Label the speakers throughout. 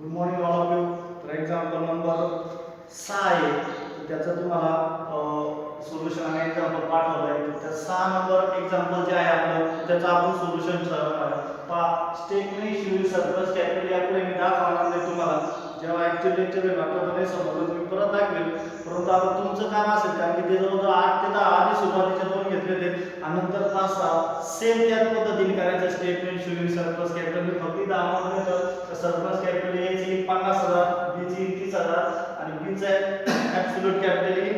Speaker 1: Good morning all of you. तर example number 6 आहे, तर त्याचं तुम्हाला सोल्युशन आणि एक्झाम्पल पाठवलं आहे. तर त्या 6 नंबर एक्झाम्पल जे आहे आपलं त्याचं आपण सोल्युशन पहा. स्टेकने शिवी सरप्लस कॅपिटल यापुढे मी दाखवणार नाही तुम्हाला. जेव्हा ॲक्च्युअली लेक्चर होईल आपल्याला नाही समजलं मी परत दाखवेल. परंतु आता तुमचं काम असेल कारण की ते जवळजवळ 8 ते 10 आधी सुरुवातीचे 2 घेतले होते आणि नंतर 5 6 सेम त्याच पद्धतीने करायचं. स्टेटमेंट शिवी सरप्लस कॅपिटल मी फक्त इथं अमाऊंट घेतो. सरप्लस कॅपिटल याची 50,000, बीची 30,000 आणि बीचं ॲब्सोल्यूट कॅपिटल येईल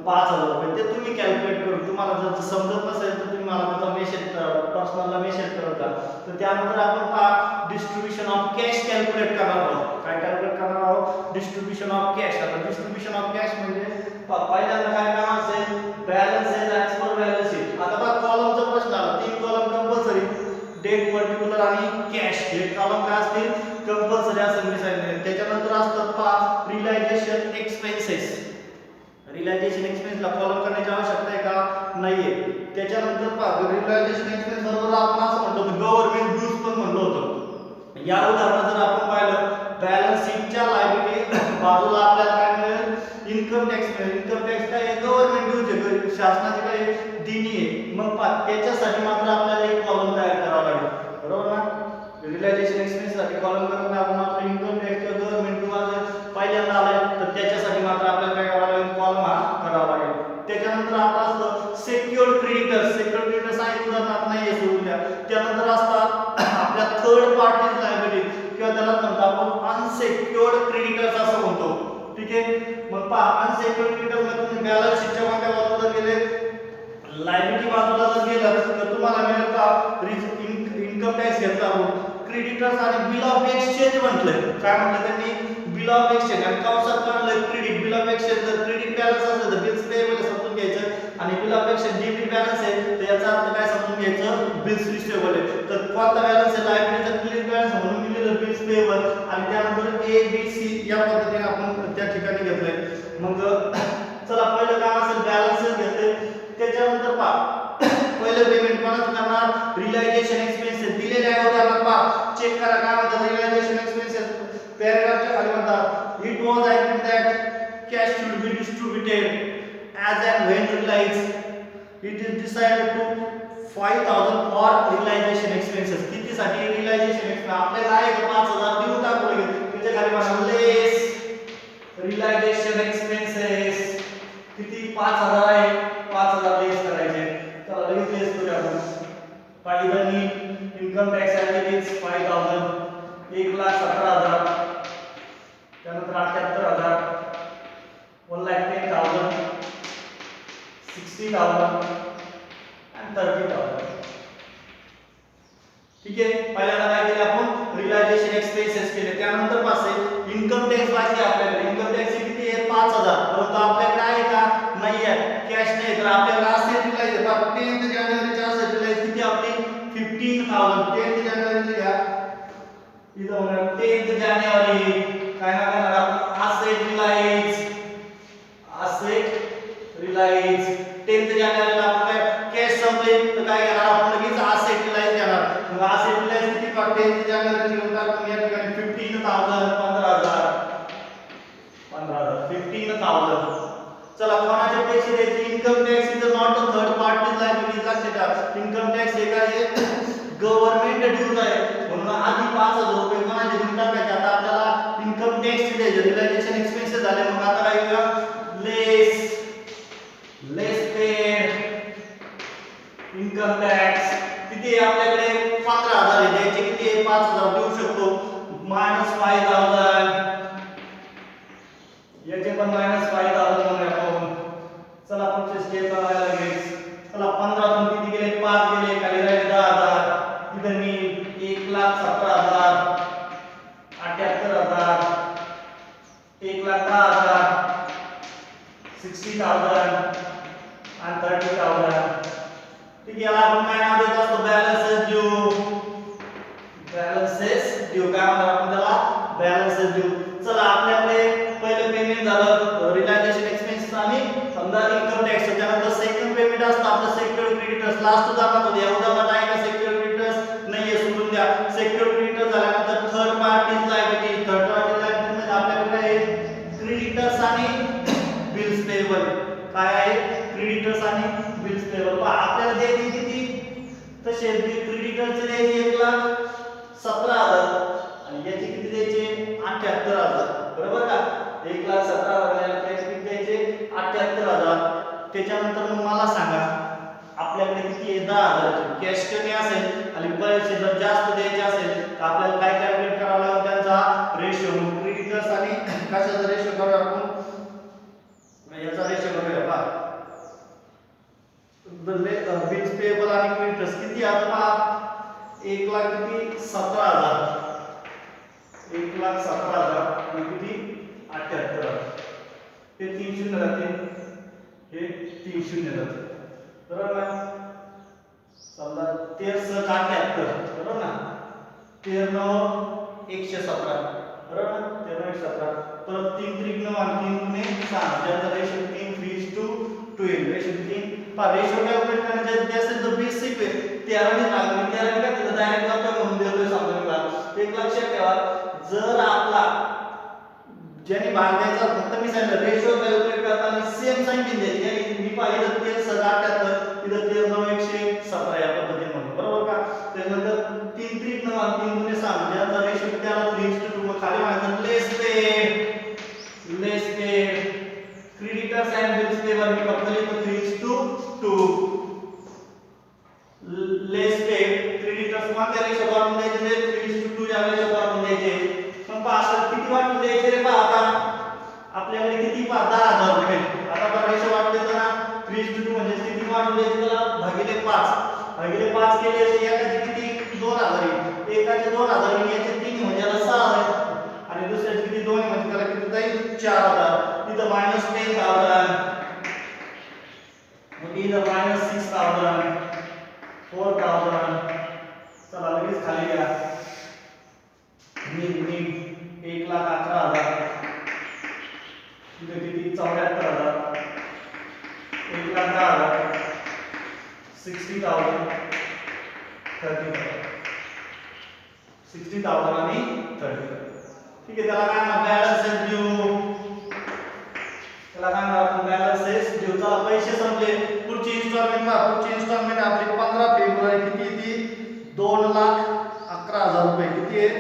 Speaker 1: 5,000 रुपये. ते तुम्ही कॅल्क्युलेट करून तुम्हाला जर समजत नसेल तर तुम्ही मला माझा मेसेज पर्सनलला मेसेज करत जा. तर त्यानंतर आपण पहा डिस्ट्रीब्युशन ऑफ कॅश कॅल्क्युलेट करणार आहोत. काय कॅल्क्युलेट करणार आहोत? Distribution of cash. आता डिस्ट्रीब्युशन ऑफ कॅश म्हणजे पहिल्यांदा काय काम असेल? Balance as as per balance sheet. आता बघा कॉलमचा प्रश्न आला. 3 कॉलम कंपल्सरी, डेट, पर्टिक्युलर आणि कॅश. हे कॉलम काय असतील? कंपल्सरी असं मी सांगितले. त्याच्यानंतर असतात पहा रिअलायझेशन एक्सपेन्सेस. रिअलायझेशन एक्सपेन्सला कॉलम करण्याची आवश्यकता आहे का? नाहीये. त्याच्यानंतर पहा रिअलायझेशन एक्सपेन्स बरोबर आपण असं म्हणतो की गव्हर्नमेंट ड्यूज पण म्हणलो होतो. या उदाहरणात जर आपण पाहिलं बॅलन्स शीटच्या लायबिलिटी बाजूला आपल्याला काय मिळेल? इन्कम टॅक्स मिळेल. इन्कम टॅक्स काय आहे? गव्हर्नमेंट ड्यूज आहे, शासनाचे काय देणी आहे. मग पहा त्याच्यासाठी मात्र आपल्याला एक कॉलम तयार करावा लागेल. बरोबर ना? रिअलायझेशन एक्सपेन्स साठी कॉलम करून आपण आपलं इन्कम टॅक्स किंवा गव्हर्नमेंट ड्यूज पहिल्यांदा आलाय तर त्याच्यासाठी मात्र आपल्याला काय करावं लागेल? कॉलम हा करावा लागेल. त्याच्यानंतर आपलं असतं सेक्युअर्ड क्रेडिटर्स. सेक्युअर्ड क्रेडिटर्स आहे उदाहरणात नाहीये सोडून द्या. त्यानंतर असतात आपल्या थर्ड पार्टीज लायबिलिटी किंवा त्याला म्हणतो आपण अनसेक्युअर्ड क्रेडिटर्स असं म्हणतो. ठीक आहे. मग पहा अनसेक्युअर्ड क्रेडिटर्स मध्ये तुम्ही बॅलन्स शीटच्या कोणत्या बाजूला गेले? लायबिलिटी बाजूला जर गेलं तर तुम्हाला मिळेल का? इन्कम टॅक्स घेतला आपण. क्रेडिटर्स आणि बिल ऑफ एक्सचेंज म्हटलंय. काय म्हटलं त्यांनी? Bill of exchange. आणि कंसात काढलं क्रेडिट. बिल ऑफ एक्सचेंज जर क्रेडिट बॅलन्स असेल तर बिल्स पेएबल समजून घ्यायचं आणि bill of exchange debit balance आहे तर याचा अर्थ काय समजून घ्यायचं? बिल्स रिसिवेबल आहे. तर कोणता बॅलन्स आहे? लायबिलिटीचा क्रेडिट बॅलन्स म्हणून मी लिहिलं बिल्स पेएबल आणि त्यानंतर ए बी सी या पद्धतीने आपण त्या ठिकाणी घेतलंय. मग चला पहिलं काय असेल? बॅलन्सेस घेतले. त्याच्यानंतर पहा पहिलं पेमेंट कोणाचं करणार? रिअलायझेशन एक्सपेन्सेस दिलेले आहे उदाहरणात पहा चेक करा काय म्हणतात रिअलायझेशन एक्सपेन्सेस. पॅराग्राफच्या खाली म्हणतात it was agreed that cash should be distributed as and when realized it is decided to 5,000 for realization expenses. किती साठी realization expenses? आपल्याला आहे का 5,000 देऊन टाकू लगेच. त्याच्या खाली म्हणा लेस realization expenses. किती? 5,000 आहे. 5,000 लेस करायचे. चला लगेच लेस करूया आपण. पहिल्यांदा इन्कम टॅक्स ॲक्टिव्हिटीज 5,000 1,17,000 त्यानंतर 78,000 1,10,000 60,000 and 30,000. ठीक आहे. पहिल्यांदा काय केले आपण? रिअलायझेशन एक्सपेन्सेस केले. त्यानंतर पासे इन्कम टॅक्स बाकी आपल्याकडे. इन्कम टॅक्स किती आहे? 5,000. परंतु आपल्याकडे आहे का? नाही आहे. कॅश नाही. तर आपल्याला असेट रिअलाइज 10 जानेवारीची असेट रिअलाइज किती आपली? 15,000. 10 जानेवारीची घ्या. इथं होणार 10 जानेवारी काय करणार आपण? Asset realise. असेट रिअलाइज 10 जानेवारीला आपण काय कॅश संपले तर काय घेणार आपण? लगेच असेट रिअलाइज घेणार. मग असेट रिअलाइज किती? 10 जानेवारीची घेऊन टाकून या ठिकाणी 15,000 15,000. चला कोणाचे पैसे द्यायचे? Income tax is not a third party liability. लक्षात ठेवा इन्कम टॅक्स हे काय आहे? गव्हर्नमेंट ड्यूज आहे. म्हणून आधी 5,000 रुपये कोणाचे देऊन टाकायचे. आता आपल्याला इन्कम टॅक्स द्यायचे. रिअलायझेशन एक्सपेन्सेस झाले. मग आता काय करूया? लेस पेड इन्कम टॅक्स. किती आहे आपल्याकडे? 15,000 आहे. द्यायचे किती आहे? 5,000 देऊ शकतो. -5,000 याचे पण -5,000 म्हणूया आपण. चला पुढचे स्टेप करायला लागेल. चला 15 तून किती गेले? 5 गेले. खाली राहिले 10,000. इथे मी 1,17,000 78,000 1,10,000 60,000 आणि 30,000. ठीक आहे. याला आपण काय नाव देत असतो? Balances due. बॅलन्सेस ड्यू काय म्हणतात आपण त्याला? Balances due. चला आपल्याकडे पहिलं पेमेंट झालं रिअलायझेशन एक्सपेन्सेस आणि समजा इन्कम टॅक्स. त्यानंतर सेकंड पेमेंट असतं आपलं सेक्युअर्ड क्रेडिटर्स. लास्ट उदाहरणात होते. या उदाहरणात आहे का सेक्युअर्ड क्रेडिटर्स? नाहीये. सोडून द्या. सेक्युअर्ड क्रेडिटर्स झाल्यानंतर third parties liability. Third party liability म्हणजे आपल्याकडे आहे क्रेडिटर्स आणि बिल्स पेएबल. काय आहे क्रेडिटर्स आणि बिल्स पेएबल. आपल्याला द्यायची किती तसे क्रेडिटर्सचे द्यायचे 1,17,000 आणि याचे किती द्यायचे 78,000. बरोबर का 1,17,000 याचे किती द्यायचे 78,000. त्याच्यानंतर मग मला सांगा आपल्याकडे किती आहे 10,000 कॅश कमी असेल आणि पैसे जर जास्त द्यायचे असेल तर आपल्याला काय कॅल्क्युलेट करावं लागेल त्यांचा रेशो. क्रेडिटर्स आणि कशाचा रेशो करू आपण याचा रेशो करूया पहा. बिल्स पेएबल आणि क्रेडिटर्स किती आहेत पहा 1,00,000 किती 17,000 1,17,000 आणि किती 78,000. हे 3 शून्य राहतील हे 3 शून्य राहतील. बरोबर ना समजा 13,78 बरोबर ना 13,117 बरोबर ना 13,117 परत 3 त्रिक 9 आणि 3 गुणे 6 ज्याचा रेशो 3:2 रेशो 3 पहा रेशो कॅल्क्युलेट करण्याचे असेल तर बेसिक आहे 13 ने भागले 13 काय तिथं डायरेक्ट जातो म्हणून देतोय समजा. एक लक्षात ठेवा जर आपला ज्याने भाग द्यायचा फक्त मी सांगितलं रेशो कॅल्क्युलेट करताना सेम साइन घेऊन द्यायची. आणि मी पाहिलं 13,78 इथं 13,117 या पद्धतीने म्हणतो बरोबर का. त्यानंतर 3 त्रिक 9 आणि 3 गुणे 6 म्हणजे याचा रेशो किती आला 3:2. मग खाली म्हणायचं less paid creditors and bills payable मी फक्त लिहितो 3:2. लेस पेड क्रेडिटर्स कोणत्या रेशो वाढवून द्यायचे 3:2 या रेशो वाढवून द्यायचे. मग पहा किती वाढवून द्यायचे रे पहा आता आपल्याकडे किती पहा 10,000 रुपये. आता आपण रेशो वाढवून देतो ना 3:2 म्हणजे किती वाढवून द्यायचे त्याला भागिले 5 केले तर एकाचे किती 2,000 येईल. एकाचे 2,000 आणि याचे 3 म्हणजे याला 6,000 आणि दुसऱ्याचे किती 2 म्हणजे त्याला किती जाईल 4,000. इथं -10,000 मग इथं -6,000 4,000. चला लगेच खाली घ्या नीट 1,11,000 इथं किती 74,000 1,10,000 60,000 30,000 60,000 आणि 30,000. ठीक आहे त्याला काय म्हणतात बॅलन्सेस ड्यू. त्याला काय म्हणतात बॅलन्सेस ड्यू. चला पैसे संपले. पुढची इन्स्टॉलमेंट आपली 15 फेब्रुवारी किती येते 2,11,000 रुपये. किती आहे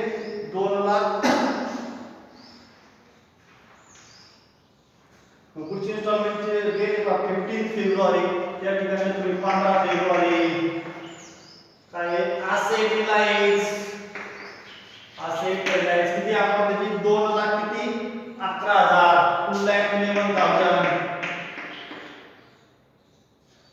Speaker 1: 2,00,000. पुढची इन्स्टॉलमेंटचे डेट 15 फेब्रुवारी या ठिकाणी तुम्ही 15 फेब्रुवारी काय असेट रिलायन्स किती आपण त्याची 2,00,000 किती 11,000 2,11,000.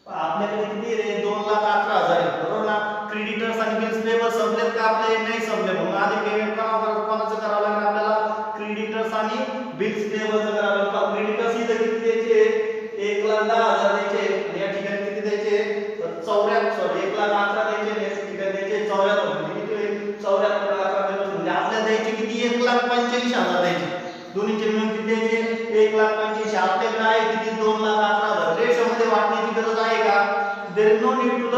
Speaker 1: आपल्याकडे किती रे 2,11,000 आहे बरोबर ना. क्रेडिटर्स आणि बिल्स पेएबल संपलेत का आपले नाही संपले म्हणून आधी पेमेंट कोणाचं करावं लागेल आपल्याला क्रेडिटर्स आणि बिल्स पेएबलचं करावं लागेल. क्रेडिटर्स इथे किती द्यायचे 1,10,000 द्यायचे आणि या ठिकाणी किती द्यायचे 1,11,000 द्यायचे. या ठिकाणी द्यायचे 74 म्हणजे किती होईल 74,11 म्हणजे आपल्याला द्यायचे किती 1,85,000 द्यायचे. दोन्हीचे मिळून किती द्यायचे 1,85,000. आपल्याकडे आहे किती 2,11,000. रेशो मध्ये वाटण्याची गरज आहे का there is no need to the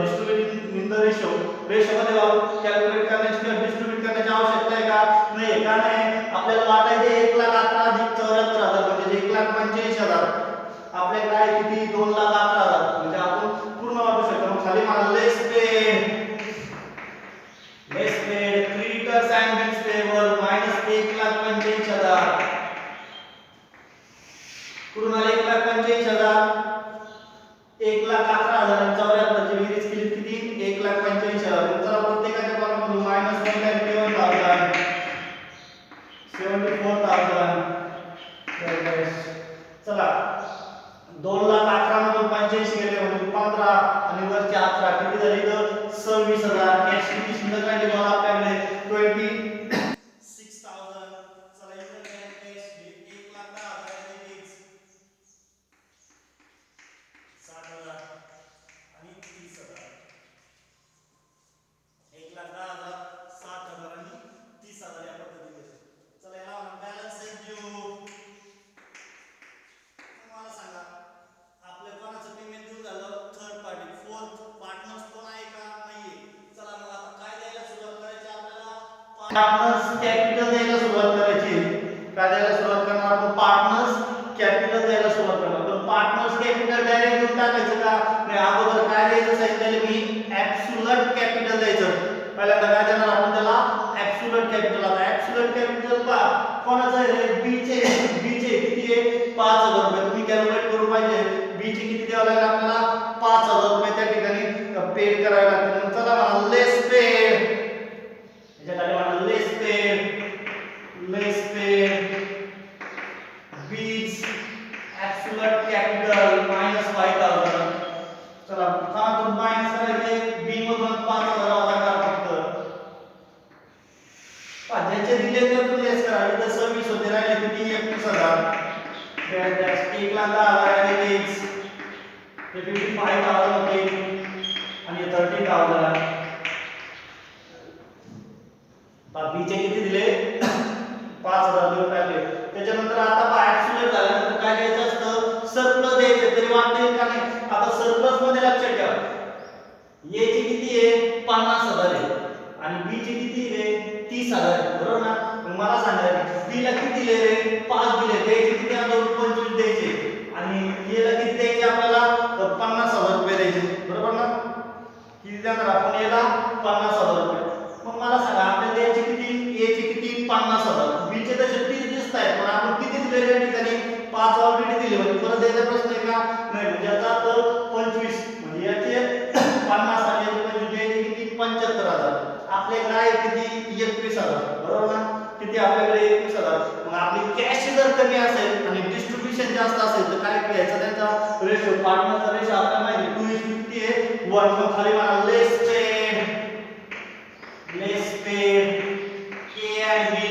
Speaker 1: distribute in the ratio. Ratio मध्ये कॅल्क्युलेट करण्याची किंवा डिस्ट्रीब्यूट करण्याची आवश्यकता आहे का नाही. का नाही आपल्याला वाटायचे 1,11,000 अधिक 74,000 म्हणजे 1,85,000. आपल्याकडे आहे किती 2,11,000 म्हणजे आपण पूर्ण वाटू शकतो. मग खाली मला less paid creditors and bills payable -1,85,000 कुठून आले 1,85,000 1,11,000 आणि 74 ची बेरीज केली किती 1,85,000. चला प्रत्येकाच्या कॉलममधून -1,11,000 74,000 चला 2,11,000 मधून 85 गेले म्हणजे 15 आणि वरचे 11 किती झाले तर 26,000. कॅश किती शिल्लक राहिली मला आपल्याकडे 26,000. चला इथे कॅश 1,10,000 बेरीज 7,000 आणि 30,000. 1,10,000 7,000 आणि 30,000 या पद्धतीने. चला याला बॅलन्स ड्यू. मला सांगा आपल्या कोणाचं पेमेंट ड्यू झालं थर्ड पार्टी. फोर्थ पार्टनर्स कोण आहे का नाहीये. चला मग आता काय द्यायला सुरुवात करायची पार्टनर्स कॅपिटल द्यायला सुरुवात करायची. काय द्यायला सुरुवात करणार आपण? पार्टनर्स कॅपिटल द्यायला सुरुवात करणार. पण पार्टनर्स कॅपिटल डायरेक्ट देऊन टाकायचं का? नाही, अगोदर काय द्यायचं सांगितलेलं मी? ॲब्सोल्यूट कॅपिटल द्यायचं. पहिल्यांदा काय देणार आपण त्याला? Absolute capital. आता ॲब्सोल्यूट कॅपिटल का कोणाचं आहे? बी चे किती आहे? 5000 रुपये. तुम्ही कॅल्क्युलेट करू पाहिजे बी चे किती द्यावं लागेल आपल्याला? 5000 रुपये त्या ठिकाणी पेड करावे लागतील. मग चला म्हणा लेस पेड, याच्या खाली म्हणा लेस पेड बीज ॲब्सोल्यूट कॅपिटल मायनस 5000. चला तर मायनस करायचे बी मधून 5000 वजा करा फक्त. ज्याचे दिले ते तुम्ही लेस करा. इथं 26 होते, राहिले किती? 21000. डॅश 1 ला 10000 आहे बीज, हे 55000 होते आणि 30000. बी चे किती दिले? 5000 देऊन टाकले. त्याच्यानंतर आता पहा ॲब्सोल्यूट झाल्यानंतर काय द्यायचं असतं? सरप्लस द्यायचं. तरी वाटते का नाही? आता सरप्लस मध्ये लक्षात ठेवा ए चे किती आहे? 50000 आहे आणि बी चे किती आहे? 30000 आहे. बरोबर ना? मग मला सांगा बी ला किती दिले रे? 5 दिले. द्यायचे किती? आता 25 द्यायचे आणि ए ला किती द्यायचे आपल्याला? 50000 रुपये द्यायचे. बरोबर ना? किती देणार आपण ए ला? 50000 रुपये. मग मला सांगा आपल्याला द्यायचे किती? ए चे किती? 50000. बी चे तसे 30 दिसत आहेत, पण आपण किती दिले या ठिकाणी? 5 ऑलरेडी दिले. म्हणजे परत द्यायचा प्रश्न आहे का? नाही. म्हणजे याचा अर्थ 25 म्हणजे याचे 50 आणि याचे 25 द्यायचे किती? 75000. आपल्याकडे आहे किती? 21000. बरोबर ना? किती आपल्याकडे? 21000. मग आपली कॅश जर कमी असेल आणि डिस्ट्रीब्युशन जास्त असेल तर काय करायचं? त्याचा रेशो, पार्टनरचा रेशो आपल्याला माहिती 2:1 किती आहे? 1. मग खाली म्हणा लेस पेड ए आणि बी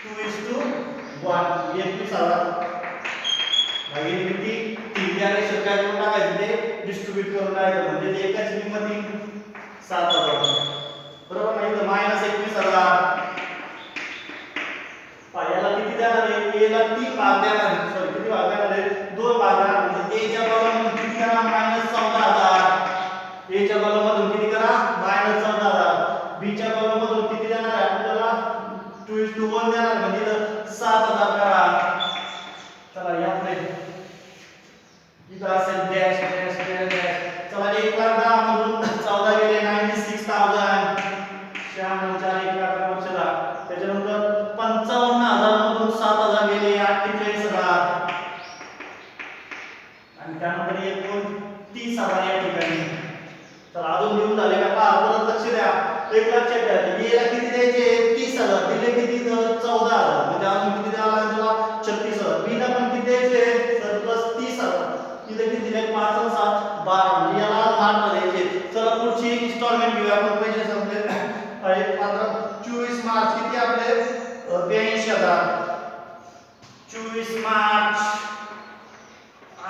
Speaker 1: 2:1. 21000 भागिले किती? 3. या रेशो काय करून टाकायचं? ते डिस्ट्रीब्यूट करून टाकायचं. म्हणजे ते एकाच बी मध्ये 7000. बरोबर ना? इथं मायनस 21000. याला किती देणार आहे? ए ला 3 भाग देणार आहे. सॉरी, किती भाग देणार आहे? 2 भाग देणार. म्हणजे ए च्या कॉलममधून किती करा? -14000. ए च्या कॉलममधून किती करा? -14000. बी च्या कॉलममधून किती देणार आहे आपल्याला? 2:1 देणार. म्हणजे इथं 7000 करा. चला या पुढे इथं असेल डॅश डॅश डॅश डॅश. चला 1,10,000 मधून 14 गेले 96,000. 96 1 लाख वर्षाला. त्याच्यानंतर 55,000 मधून 7,000 गेले 48,000 आणि त्यानंतर एकूण 30,000 या ठिकाणी. तर अजून लिहून झाले का? पहा परत लक्ष द्या. एक लक्षात घ्या ए ला किती द्यायचे? 30,000. दिले किती? 14,000. म्हणजे अजून किती द्यावं लागेल त्याला? 36,000. बी ला पण किती द्यायचे? सरप्लस 30,000. इथे किती दिले? 5 आणि 7 12. म्हणजे याला 8 द्यायचे. चला पुढची इन्स्टॉलमेंट घेऊया आपण. पैसे संपले आहे 24 मार्च किती आपले? 82,000. 24 मार्च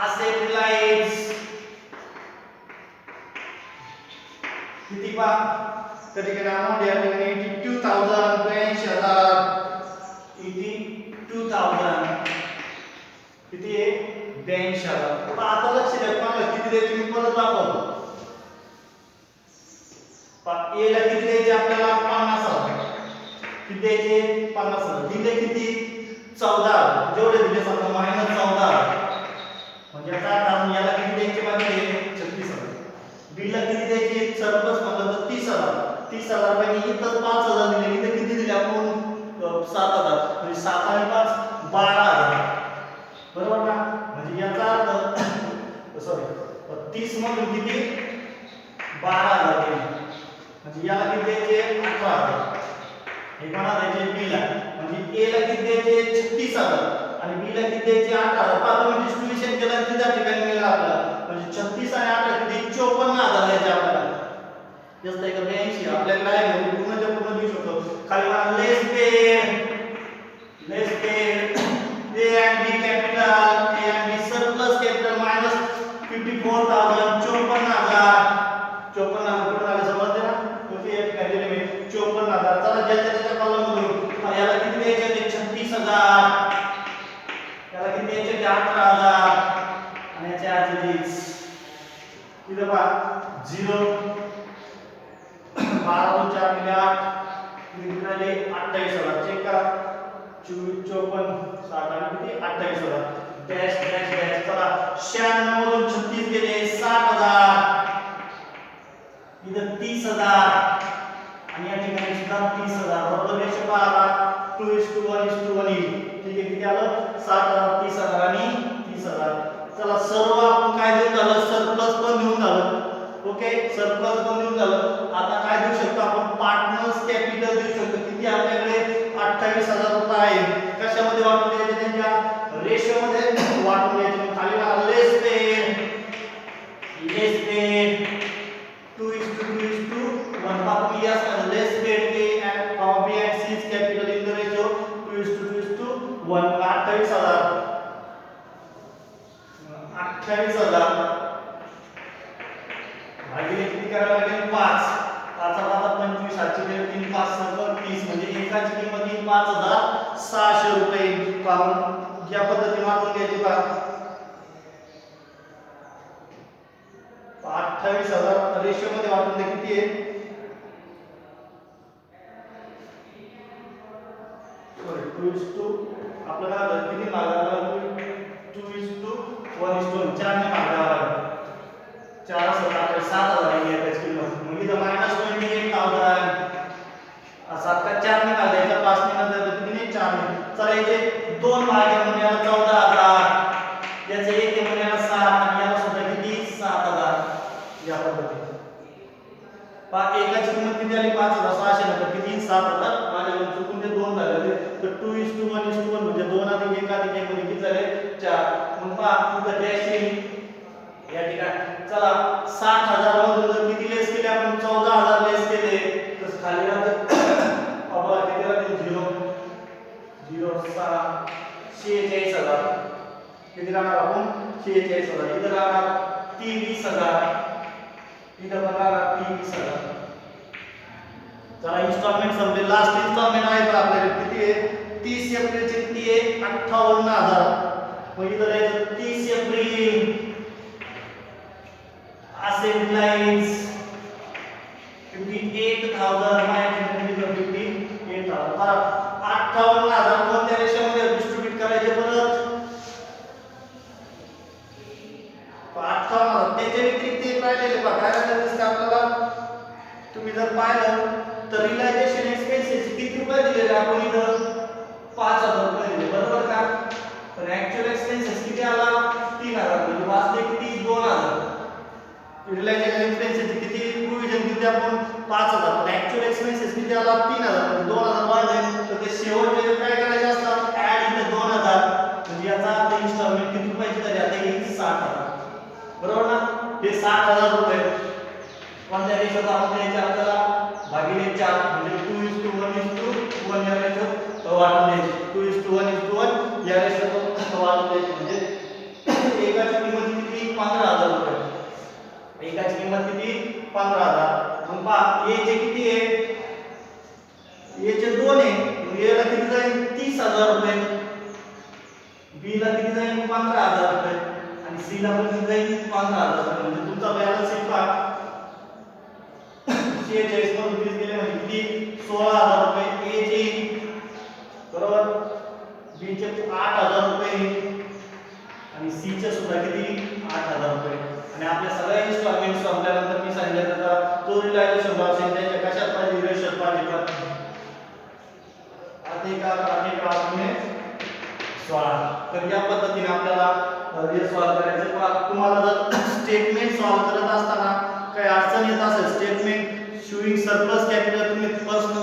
Speaker 1: असेट लाईट्स किती पा? तर ठिकाणी अमाऊंट या ठिकाणी 82,000. 82,000 82,000 किती आहे? 82,000. आता लक्ष द्या मला किती द्यायचे मी परत दाखवतो. ए ला किती द्यायचे आपल्याला? 50,000. किती द्यायचे? 50,000. दिले किती? 14,000. जेवढे दिले समजा -14,000. म्हणजे आता आपण याला किती द्यायचे बाकी? 36,000. बी ला किती द्यायचे? सरप्लस म्हणलं तर 30,000. 30,000 पैकी इथं 5,000 दिले. इथं किती दिले आपण? 7,000. म्हणजे 7 आणि 5 12,000. बरोबर ना? म्हणजे याचा अर्थ सॉरी 30 मधून किती? 12,000 गेले. म्हणजे याला किती द्यायचे? 18,000. हे कोणाला द्यायचे? बी ला. म्हणजे ए ला किती द्यायचे? 36,000 आणि बी ला किती द्यायचे? 18,000. पाहतो मी डिस्ट्रीब्युशन केलं तर त्या ठिकाणी मिळेल आपल्याला. म्हणजे 36 आणि 18 किती? 54,000 द्यायचे आपल्याला. जास्त आहे का? 82. आपल्याकडे आहे म्हणजे पूर्णच्या पूर्ण देऊ शकतो. खाली म्हणा less paid A and B capital. A and B surplus capital minus 54,000. 54,000. 54,000 कुठून आले समजते ना? कुठे एक काय दिले मी? 54,000. चला ज्याच्या त्याच्या कॉलममधून याला किती द्यायचे ते? 36,000. याला किती द्यायचे ते? 18,000 आणि याचे ऍज इथं पहा 0 12 2 4 8 किती राहिले 28,000 चेक करा 24 54 60 आणि किती 28,000 डॅश डॅश डॅश चला 96 मधून 36 गेले 60,000 इथं 30,000 आणि या ठिकाणी सुद्धा 30,000 बरोबर रेशो पहा आता 2:1:1 येईल ठीक आहे किती आलं 60,000 30,000 आणि 30,000 चला सर्व आपण काय देऊन झालं सरप्लस पण देऊन झालं ओके सरप्लस पण देऊन झालं आता काय देऊ शकतो आपण पार्टनर्स कॅपिटल देऊ शकतो किती आपल्याकडे 28,000 रुपये आहे कशामध्ये वाटून द्यायचे त्यांच्या रेशो मध्ये वाटून द्यायचे खाली बघा लेस पेड 2:2:1 आपण या लेस paid A and B and C's capital in the ratio 2:2:1 28,000 भागिले किती करायला लागेल 5 5 25 7 3 5 30 म्हणजे एकाची किंमत येईल 5,600 रुपये कारण या पद्धतीने वाटून घ्यायची बघा 28,000 रेशो मध्ये वाटून दे किती आहे सॉरी 2:2 आपल्याला किती मागायला 2:1:1 4 ने मागायला 4 7,000 आहे याची किंमत मग इथं -28,000 7 का 4 ने काढा याचा 5 ने नंतर किती ने 4 ने चला याचे दोन भाग आहे म्हणजे याला 14,000 याचे एक आहे म्हणजे याला 7 आणि याला सुद्धा किती 7,000 या पद्धतीने एकाची किंमत किती आली 5,600 नंतर किती 7,000 माझ्याकडून चुकून ते दोन झाले तर 2:1:1 म्हणजे 2 अधिक 1 अधिक 1 मध्ये किती झाले 4 मग पहा इथं डॅश येईल या ठिकाणी चला 60,000 मधून जर किती लेस केले आपण 14,000 लेस केले तर खाली राहते आपल्याला किती राहते 0 6 46,000 किती राहणार आपण 46,000 इथं राहणार 23,000 इथं पण राहणार 23,000 चला इन्स्टॉलमेंट संपले लास्ट इन्स्टॉलमेंट आहे तर आपल्याकडे किती आहे 30 एप्रिलचे किती आहे 58,000 मग इथं द्यायचं 30 एप्रिल असेंट लाईन्स 58,000 मायनस 58,000 बरं 58,000 कोणत्या रेशोमध्ये डिस्ट्रीब्यूट करायचे परत 58,000 त्याच्या व्यतिरिक्त एक राहिलेले बघा काय राहिलेलं दिसतं आपल्याला तुम्ही जर पाहिलं तर रिलायझेशन एक्सपेन्सेस किती रुपये दिलेले आपण इथं 5,000 रुपये दिले बरोबर का पण ऍक्च्युअल एक्सपेन्सेस किती आला 3,000 म्हणजे वास्तविक किती 2,000 रिलायझेशन एक्सपेन्सेस किती प्रोविजन किती आपण 5,000 पण ऍक्च्युअल एक्सपेन्सेस किती आला 3,000 म्हणजे 2,000 वाढले तर ते शेवटचे काय करायचे असतात ऍड इथे 2,000 म्हणजे याचा अर्थ इन्स्टॉलमेंट किती रुपयाची झाली आता येईल 60,000 बरोबर ना हे 60,000 रुपये कोणत्या रेशोत आपण द्यायचे आपल्याला भागिले 4 म्हणजे 2:1:1 या रेशोत वाटून द्यायचे 2:1:1 या रेशोत वाटून द्यायचे म्हणजे एकाची किंमत किती 15,000 रुपये एकाची किंमत किती 15,000 मग पहा ए चे किती आहे ए चे 2 आहे मग ए ला किती जाईल 30,000 रुपये बी ला किती जाईल 15,000 रुपये आणि सी ला पण किती जाईल 15,000 रुपये म्हणजे तुमचा बॅलन्स शीट पहा 46 मधून 30 गेले म्हणजे किती 16,000 रुपये ए चे बरोबर बी चे 8,000 रुपये आणि सी चे सुद्धा किती 8,000 रुपये आणि आपल्या सगळ्या इन्स्टॉलमेंट संपल्यानंतर मी सांगितलं त्याचा तो रिलायझेशन लॉस आहे त्याच्या कशात पाहिजे रेशोत पाहिजे पण अधिकार 16 तर या पद्धतीने आपल्याला हे सॉल्व करायचं तुम्हाला जर स्टेटमेंट सॉल्व करत असताना काही अडचण येत असेल स्टेटमेंट शोइंग सरप्लस कॅपिटल तुम्ही पर्सनल